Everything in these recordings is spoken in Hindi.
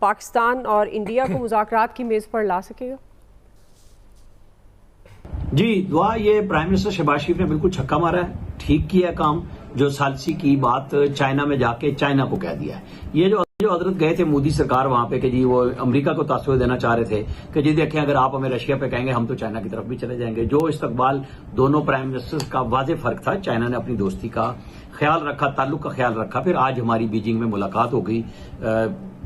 पाकिस्तान और इंडिया को मुज़ाकरात की मेज़ पर ला सकेगा? जी, दुआ ये प्राइम मिनिस्टर शहबाज शरीफ ने बिल्कुल छक्का मारा है, ठीक किया काम। जो सालसी की बात चाइना में जाके चाइना को कह दिया है। ये जो हजरत गए थे मोदी सरकार वहां पे कि जी वो अमेरिका को तासुर देना चाह रहे थे कि जी देखें अगर आप हमें रशिया पे कहेंगे हम तो चाइना की तरफ भी चले जाएंगे। जो इस्तकबाल दोनों प्राइम मिनिस्टर्स का वाज़े फर्क था। चाइना ने अपनी दोस्ती का ख्याल रखा, ताल्लुक का ख्याल रखा। फिर आज हमारी बीजिंग में मुलाकात हो गई,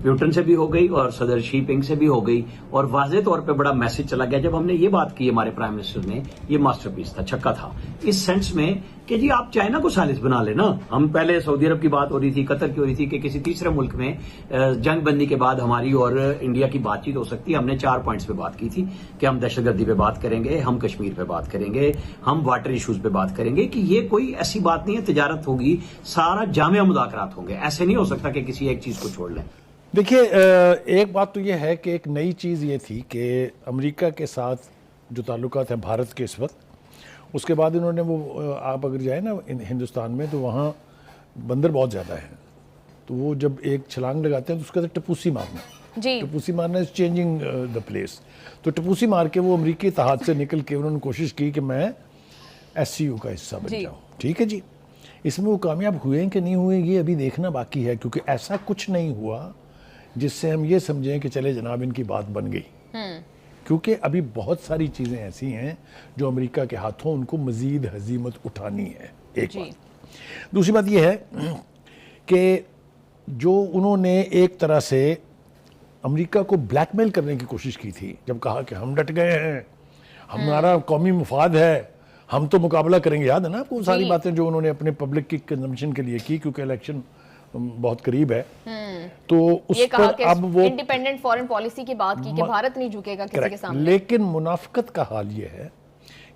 प्यूटन से भी हो गई और सदर शी पिंग से भी हो गई और वाज़े तौर पे बड़ा मैसेज चला गया जब हमने ये बात की। हमारे प्राइम मिनिस्टर ने ये मास्टरपीस था, छक्का था इस सेंस में कि जी आप चाइना को सालिस बना लेना। हम पहले सऊदी अरब की बात हो रही थी, कतर की हो रही थी कि किसी तीसरे मुल्क में जंग बंदी के बाद हमारी और इंडिया की बातचीत हो सकती है। हमने 4 पॉइंट्स पे बात की थी कि हम दहशतगर्दी पे बात करेंगे, हम कश्मीर पे बात करेंगे, हम वाटर इश्यूज पे बात करेंगे कि ये कोई ऐसी बात नहीं है, तिजारत होगी, सारा जामिया मुज़ाकरात होंगे। ऐसे नहीं हो सकता कि किसी एक चीज को छोड़ लें। देखिए, एक बात तो ये है कि एक नई चीज़ ये थी कि अमेरिका के साथ जो ताल्लुकात हैं भारत के इस वक्त, उसके बाद इन्होंने वो आप अगर जाए ना हिंदुस्तान में तो वहाँ बंदर बहुत ज़्यादा है। तो वो जब एक छलांग लगाते हैं तो उसके अंदर टपूसी मारना, टपूसी मारना इज चेंजिंग द प्लेस। तो टपूसी मार के वो अमरीकी इत्तेहाद से निकल के उन्होंने कोशिश की कि मैं SCO का हिस्सा बन जाऊँ। ठीक है जी, इसमें वो कामयाब हुए कि नहीं हुए ये अभी देखना बाकी है, क्योंकि ऐसा कुछ नहीं हुआ जिससे हम ये समझें कि चले जनाब इनकी बात बन गई। क्योंकि अभी बहुत सारी चीज़ें ऐसी हैं जो अमेरिका के हाथों उनको मज़ीद हजीमत उठानी है। एक बात। दूसरी बात यह है कि जो उन्होंने एक तरह से अमेरिका को ब्लैकमेल करने की कोशिश की थी, जब कहा कि हम डट गए हैं, हमारा कौमी मुफाद है, हम तो मुकाबला करेंगे। याद है ना आपको सारी बातें जो उन्होंने अपने पब्लिक की कंजम्पशन के लिए की, क्योंकि इलेक्शन बहुत करीब है। तो उस ये कहा पर अब वो इंडिपेंडेंट फॉरेन पॉलिसी की बात की कि भारत नहीं झुकेगा किसी के सामने। लेकिन मुनाफिकत का हाल ये है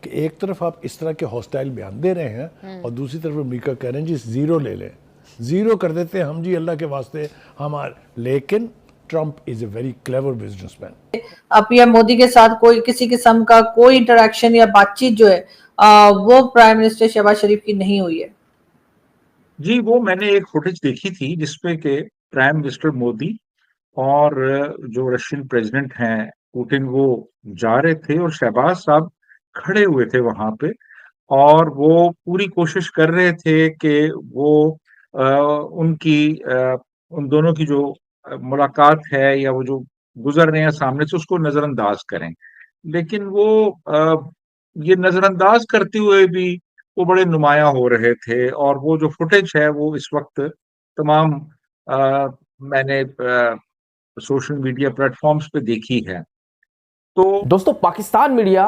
कि एक तरफ आप इस तरह के हॉस्टाइल बयान दे रहे हैं और दूसरी तरफ अमेरिका कह रहे हैं जी जीरो ले लें, जीरो कर देते हैं हम जी अल्लाह के वास्ते हमारे। लेकिन Trump is a very clever businessman. PM Modi के साथ कोई किसी किस्म का कोई इंटरेक्शन या बातचीत जो है वो प्राइम मिनिस्टर शहबाज शरीफ की नहीं हुई है। जी, वो मैंने एक फुटेज देखी थी जिसपे के प्राइम मिनिस्टर मोदी और जो रशियन प्रेसिडेंट हैं पुतिन वो जा रहे थे और शहबाज साहब खड़े हुए थे वहां पे और वो पूरी कोशिश कर रहे थे कि वो उन दोनों की जो मुलाकात है या वो जो गुजर रहे हैं सामने से उसको नजरअंदाज करें। लेकिन वो ये नजरअंदाज करते हुए भी वो बड़े नुमायां हो रहे थे और वो जो फुटेज है वो इस वक्त तमाम मैंने सोशल मीडिया प्लेटफॉर्म्स पे देखी है। तो दोस्तों, पाकिस्तान मीडिया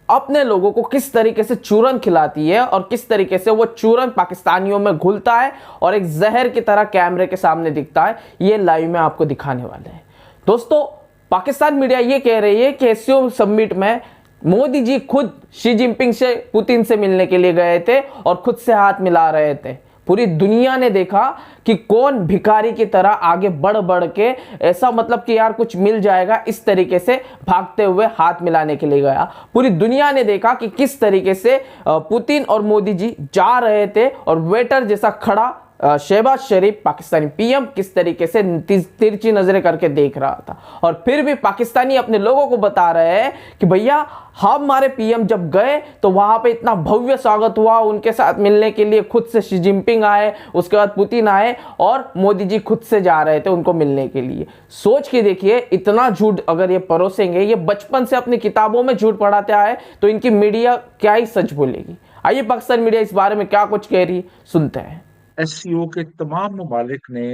अपने लोगों को किस तरीके से चूरन खिलाती है और किस तरीके से वो चूरन पाकिस्तानियों में घुलता है और एक जहर की तरह कैमरे के सामने दिखता है, ये लाइव में आपको दिखाने वाले हैं। दोस्तों, पाकिस्तान मीडिया ये कह रही है कि SCO समिट में मोदी जी खुद शी जिनपिंग से पुतिन से मिलने के लिए गए थे और खुद से हाथ मिला रहे थे। पूरी दुनिया ने देखा कि कौन भिखारी की तरह आगे बढ़ बढ़ के ऐसा मतलब कि यार कुछ मिल जाएगा इस तरीके से भागते हुए हाथ मिलाने के लिए गया। पूरी दुनिया ने देखा कि किस तरीके से पुतिन और मोदी जी जा रहे थे और वेटर जैसा खड़ा शहबाज शरीफ पाकिस्तानी PM किस तरीके से तिरछी नजरें करके देख रहा था। और फिर भी पाकिस्तानी अपने लोगों को बता रहे हैं कि भैया हमारे PM जब गए तो वहां पे इतना भव्य स्वागत हुआ, उनके साथ मिलने के लिए खुद से शी जिनपिंग आए, उसके बाद पुतिन आए और मोदी जी खुद से जा रहे थे उनको मिलने के लिए। सोच के देखिए, इतना झूठ अगर ये परोसेंगे, ये बचपन से अपनी किताबों में झूठ पढ़ाते आए, तो इनकी मीडिया क्या ही सच बोलेगी। आइए पाकिस्तान मीडिया इस बारे में क्या कुछ कह रही, सुनते हैं। SCO के तमाम ममालिक ने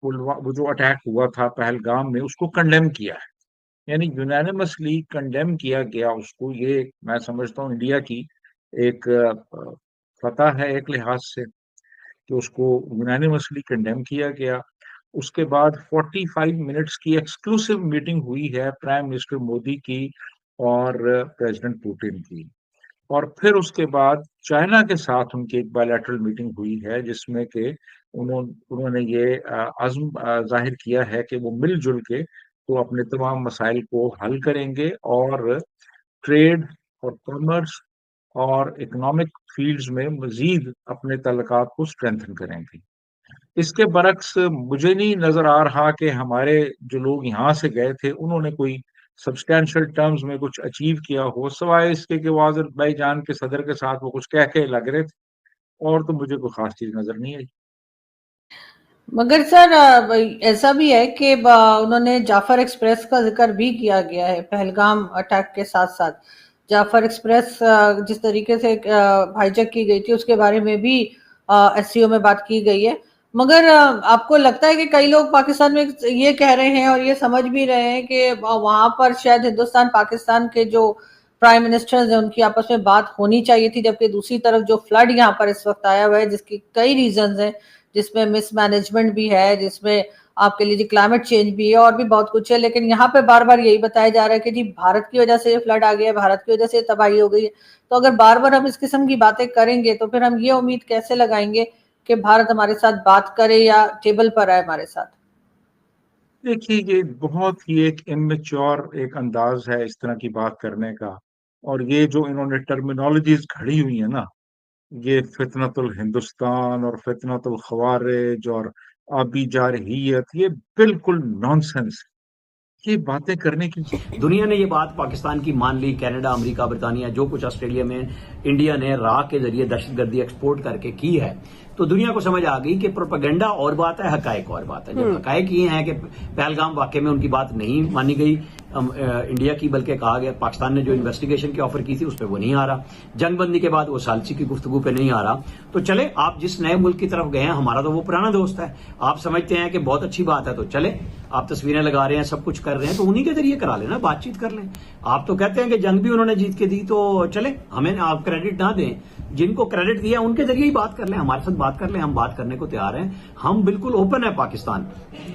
वो जो अटैक हुआ था पहलगाम में उसको कंडेम किया है, यानी यूनानिमसली कंडेम किया गया उसको। ये मैं समझता हूँ इंडिया की एक फतह है एक लिहाज से कि उसको यूनानिमसली कंडेम किया गया। उसके बाद 45 मिनट्स की एक्सक्लूसिव मीटिंग हुई है प्राइम मिनिस्टर मोदी की और प्रेसिडेंट पुतिन की, और फिर उसके बाद चाइना के साथ उनकी एक बायलैटरल मीटिंग हुई है जिसमें कि उन्होंने ये अज़्म जाहिर किया है कि वो मिलजुल के तो अपने तमाम मसाइल को हल करेंगे और ट्रेड और कॉमर्स और इकोनॉमिक फील्ड्स में मजीद अपने ताल्लुकात को स्ट्रेंथन करेंगे। इसके बरक्स मुझे नहीं नजर आ रहा कि हमारे जो लोग यहाँ से गए थे उन्होंने कोई सब्सटैंशियल टर्म्स में कुछ अचीव किया हो, सिवाय इसके कि वो आज़रबाईजान के सदर के साथ वो कुछ कह के लग रहे थे, और तो मुझे कोई खास चीज नजर नहीं आई। मगर सर ऐसा भी है कि उन्होंने जाफर एक्सप्रेस का जिक्र भी किया गया है पहलगाम अटैक के साथ साथ। जाफर एक्सप्रेस जिस तरीके से हाईजैक की गई थी उसके बारे में भी एससीओ में बात की गई है। मगर आपको लगता है कि कई लोग पाकिस्तान में ये कह रहे हैं और ये समझ भी रहे हैं कि वहां पर शायद हिंदुस्तान पाकिस्तान के जो प्राइम मिनिस्टर्स हैं उनकी आपस में बात होनी चाहिए थी, जबकि दूसरी तरफ जो फ्लड यहाँ पर इस वक्त आया हुआ है जिसकी कई रीजंस हैं, जिसमें मिसमैनेजमेंट भी है, जिसमें आपके लिए क्लाइमेट चेंज भी है और भी बहुत कुछ है, लेकिन यहाँ पे बार बार यही बताया जा रहा है कि जी भारत की वजह से ये फ्लड आ गया है, भारत की वजह से तबाही हो गई है। तो अगर बार बार हम इस किस्म की बातें करेंगे तो फिर हम ये उम्मीद कैसे लगाएंगे कि भारत हमारे साथ बात करे या टेबल पर आए हमारे साथ। देखिए, ये बहुत ही एक इमेच्योर एक अंदाज है इस तरह की बात करने का, और ये जो इन्होंने टर्मिनोलॉजीज खड़ी हुई है ना, ये फितनतुल हिंदुस्तान और फितनतुल खवारिज और आबी जारहियत, ये बिल्कुल नॉनसेंस, ये बातें करने की। दुनिया ने ये बात पाकिस्तान की मान ली, कनाडा, अमेरिका, बरतानिया, जो कुछ ऑस्ट्रेलिया में इंडिया ने राह के जरिए दहशतगर्दी एक्सपोर्ट करके की है, तो दुनिया को समझ आ गई कि प्रोपेगेंडा और बात है, हकायक और बात है। जब हकायक ये है कि पहलगाम वाकये में उनकी बात नहीं मानी गई इंडिया की, बल्कि कहा गया पाकिस्तान ने जो इन्वेस्टिगेशन की ऑफर की थी उस पर वो नहीं आ रहा, जंगबंदी के बाद वो सालसी की गुफ्तगू पे नहीं आ रहा, तो चले आप जिस नए मुल्क की तरफ गए हैं, हमारा तो वो पुराना दोस्त है, आप समझते हैं कि बहुत अच्छी बात है, तो चले आप तस्वीरें लगा रहे हैं, सब कुछ कर रहे हैं, तो उन्हीं के जरिए करा लेना, बातचीत कर लें। आप तो कहते हैं कि जंग भी उन्होंने जीत के दी, तो चले हमें आप क्रेडिट ना दें, जिनको क्रेडिट दिया उनके जरिए ही बात कर लें, हमारे साथ बात कर लें, हम बात करने को तैयार हैं। हम बिल्कुल ओपन है पाकिस्तान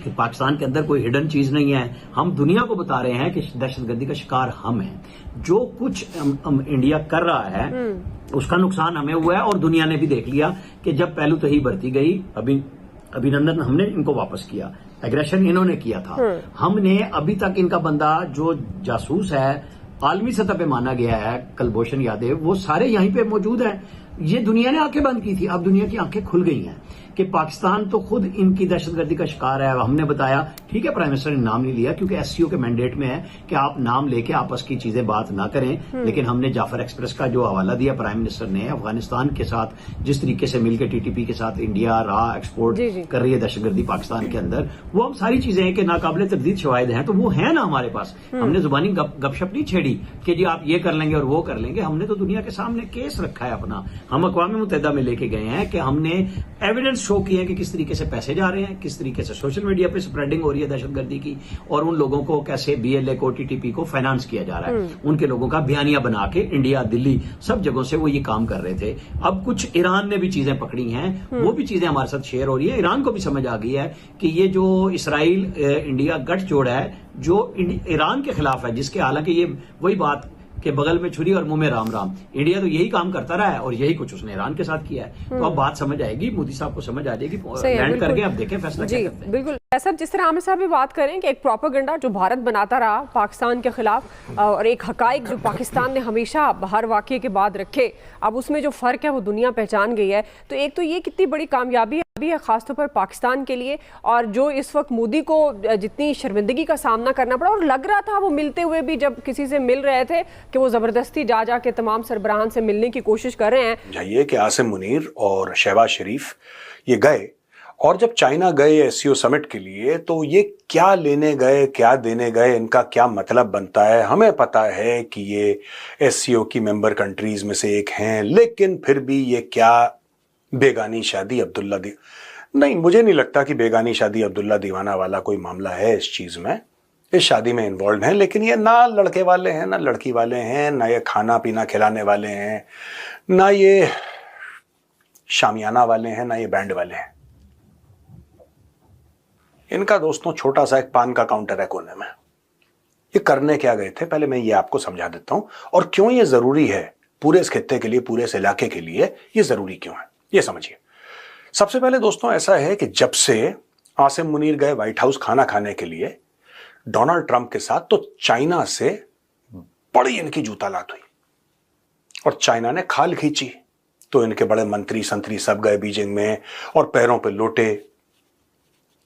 कि पाकिस्तान के अंदर कोई हिडन चीज नहीं है। हम दुनिया को बता रहे हैं कि दहशतगर्दी का शिकार हम हैं, जो कुछ इंडिया कर रहा है उसका नुकसान हमें हुआ है, और दुनिया ने भी देख लिया कि जब पहलू तही बरती गई, अभिनंदन हमने इनको वापस किया, एग्रेशन इन्होंने किया था, हमने अभी तक इनका बंदा जो जासूस है आलमी सतह पे माना गया है कुलभूषण यादव, वो सारे यहीं पे मौजूद हैं। ये दुनिया ने आंखें बंद की थी, अब दुनिया की आंखें खुल गई हैं कि पाकिस्तान तो खुद इनकी दहशतगर्दी का शिकार है। हमने बताया, ठीक है प्राइम मिनिस्टर ने नाम नहीं लिया क्योंकि एससीओ के मैंडेट में है कि आप नाम लेके आपस की चीजें बात ना करें, लेकिन हमने जाफर एक्सप्रेस का जो हवाला दिया प्राइम मिनिस्टर ने, अफगानिस्तान के साथ जिस तरीके से मिलकर टीटीपी के साथ इंडिया राह एक्सपोर्ट कर रही है दहशतगर्दी पाकिस्तान के अंदर, वो हम सारी चीजें हैं कि नाकाबिले तरदीद शवाहिद हैं, तो वो है ना हमारे पास। हमने जुबानी गपशप नहीं छेड़ी कि जी आप ये कर लेंगे और वो कर लेंगे, हमने तो दुनिया के सामने केस रखा है अपना। हम अक़वाम मुत्तहिदा में लेके गए हैं कि हमने एविडेंस शो किए हैं कि किस तरीके से पैसे जा रहे हैं, किस तरीके से सोशल मीडिया पे स्प्रेडिंग हो रही है दहशतगर्दी की, और उन लोगों को कैसे बीएलए को, टीटीपी को फाइनेंस किया जा रहा है। उनके लोगों का बयानिया बना के इंडिया, दिल्ली, सब जगहों से वो ये काम कर रहे थे। अब कुछ ईरान ने भी चीजें पकड़ी हैं, वो भी चीजें हमारे साथ शेयर हो रही है। ईरान को भी समझ आ गई है कि ये जो इसराइल इंडिया गठजोड़ है जो ईरान के खिलाफ है, जिसके हालांकि ये वही बात कि बगल में छुरी और मुंह में राम राम, इंडिया तो यही काम करता रहा है और यही कुछ उसने ईरान के साथ किया है। तो अब बात समझ आएगी, मोदी साहब को समझ आ जाएगी, लैंड करके अब देखें फैसला क्या करते हैं। बिल्कुल सब जिस तरह आमिर साहब भी बात करें कि एक प्रोपेगेंडा जो भारत बनाता रहा पाकिस्तान के खिलाफ, और एक हकाइक जो पाकिस्तान ने हमेशा हर वाक़ये के बाद रखे, अब उसमें जो फ़र्क है वो दुनिया पहचान गई है। तो एक तो ये कितनी बड़ी कामयाबी है ख़ासतौर पर पाकिस्तान के लिए, और जो इस वक्त मोदी को जितनी शर्मिंदगी का सामना करना पड़ा, और लग रहा था वो मिलते हुए भी जब किसी से मिल रहे थे कि वो ज़बरदस्ती जा के तमाम सरबराहान से मिलने की कोशिश कर रहे हैं। चाहिए कि आसिम मुनीर और शहबाज शरीफ ये गए, और जब चाइना गए एससीओ समिट के लिए, तो ये क्या लेने गए, क्या देने गए, इनका क्या मतलब बनता है। हमें पता है कि ये एससीओ की मेंबर कंट्रीज में से एक हैं, लेकिन फिर भी ये क्या बेगानी शादी अब्दुल्ला नहीं, मुझे नहीं लगता कि बेगानी शादी अब्दुल्ला दीवाना वाला कोई मामला है इस चीज में। इस शादी में इन्वॉल्व हैं, लेकिन ये ना लड़के वाले हैं ना लड़की वाले हैं, ना ये खाना पीना खिलाने वाले हैं, ना ये शामियाना वाले हैं, ना ये बैंड वाले हैं। इनका दोस्तों छोटा सा एक पान का काउंटर है कोने में। ये करने क्या गए थे, पहले मैं ये आपको समझा देता हूं, और क्यों ये जरूरी है पूरे इस खित्ते के लिए, पूरे इस इलाके के लिए ये जरूरी क्यों है, ये समझिए। सबसे पहले दोस्तों ऐसा है कि जब से आसिम मुनीर गए व्हाइट हाउस खाना खाने के लिए डोनाल्ड ट्रंप के साथ, तो चाइना से बड़ी इनकी जूतालात हुई, और चाइना ने खाल खींची, तो इनके बड़े मंत्री संतरी सब गए बीजिंग में और पैरों पे लोटे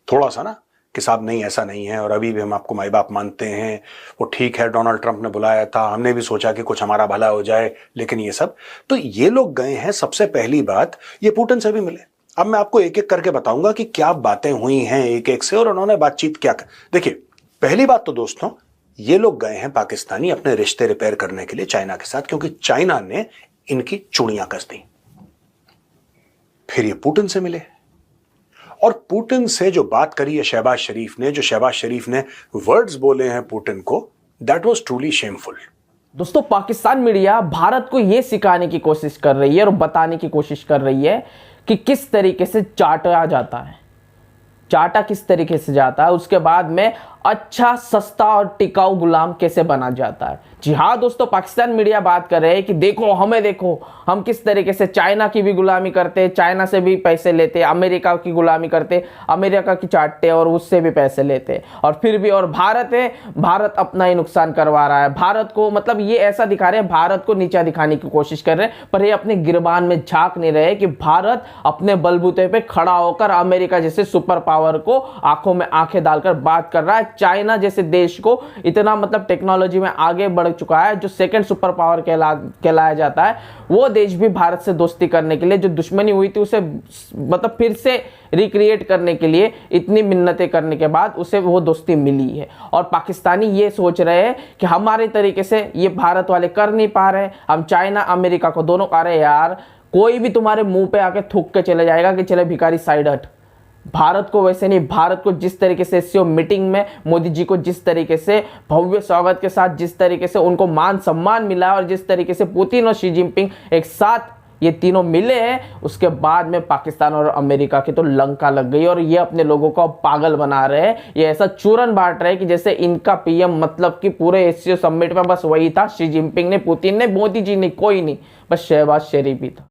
थोड़ा सा ना कि साहब नहीं ऐसा नहीं है और अभी भी हम आपको माई बाप मानते हैं, वो ठीक है, डोनाल्ड ट्रंप ने बुलाया था, हमने भी सोचा कि कुछ हमारा भला हो जाए, लेकिन ये सब तो ये लोग गए हैं। सबसे पहली बात ये पुतिन से भी मिले। अब मैं आपको एक एक करके बताऊंगा कि क्या बातें हुई हैं एक एक से और उन्होंने बातचीत क्या कर। देखिए, पहली बात तो दोस्तों, ये लोग गए हैं पाकिस्तानी अपने रिश्ते रिपेयर करने के लिए चाइना के साथ, क्योंकि चाइना ने इनकी चूड़ियां कस दी। फिर ये पुतिन से मिले और पुतिन से जो बात करी है शहबाज शरीफ ने, जो शहबाज शरीफ ने वर्ड्स बोले हैं पुतिन को, दैट वाज ट्रूली शेमफुल। दोस्तों, पाकिस्तान मीडिया भारत को यह सिखाने की कोशिश कर रही है और बताने की कोशिश कर रही है कि किस तरीके से चाटा जाता है, चाटा किस तरीके से जाता है, उसके बाद में अच्छा, सस्ता और टिकाऊ गुलाम कैसे बना जाता है। जी हाँ दोस्तों, पाकिस्तान मीडिया बात कर रहे हैं कि देखो, हमें देखो, हम किस तरीके से चाइना की भी गुलामी करते, चाइना से भी पैसे लेते, अमेरिका की गुलामी करते, अमेरिका की चाटते और उससे भी पैसे लेते, और फिर भी और भारत है, भारत अपना ही नुकसान करवा रहा है। भारत को मतलब ये ऐसा दिखा रहे हैं, भारत को नीचा दिखाने की कोशिश कर रहे हैं, पर ये अपने गिरबान में झांक नहीं रहे कि भारत अपने बलबूते पे खड़ा होकर अमेरिका जैसे सुपर पावर को आंखों में आंखें डालकर बात कर रहा है। चाइना जैसे देश को इतना मतलब टेक्नोलॉजी में आगे बढ़ चुका है, जो सेकंड सुपर पावर कहलाया जाता है, वो देश भी भारत से दोस्ती करने के लिए, जो दुश्मनी हुई थी उसे मतलब फिर से रिक्रिएट करने के लिए इतनी मिन्नतें करने के बाद उसे वो दोस्ती मिली है। और पाकिस्तानी ये सोच रहे हैं कि हमारे तरीके से ये भारत वाले कर नहीं पा रहे, हम चाइना अमेरिका को दोनों कह रहे हैं यार, कोई भी तुम्हारे मुंह पे आके थूक के चले जाएगा कि चले भिखारी साइड हट। भारत को वैसे नहीं, भारत को जिस तरीके से सीओ मीटिंग में मोदी जी को जिस तरीके से भव्य स्वागत के साथ, जिस तरीके से उनको मान सम्मान मिला और जिस तरीके से पुतिन और शी जिनपिंग एक साथ ये तीनों मिले हैं, उसके बाद में पाकिस्तान और अमेरिका की तो लंका लग गई और ये अपने लोगों को पागल बना रहे हैं। ये ऐसा चूरन बांट रहे हैं कि जैसे इनका पीएम मतलब कि पूरे एससीओ समिट में बस वही था, शी जिनपिंग ने, पुतिन ने, मोदी जी ने, कोई नहीं, बस शहबाज शरीफ ही था।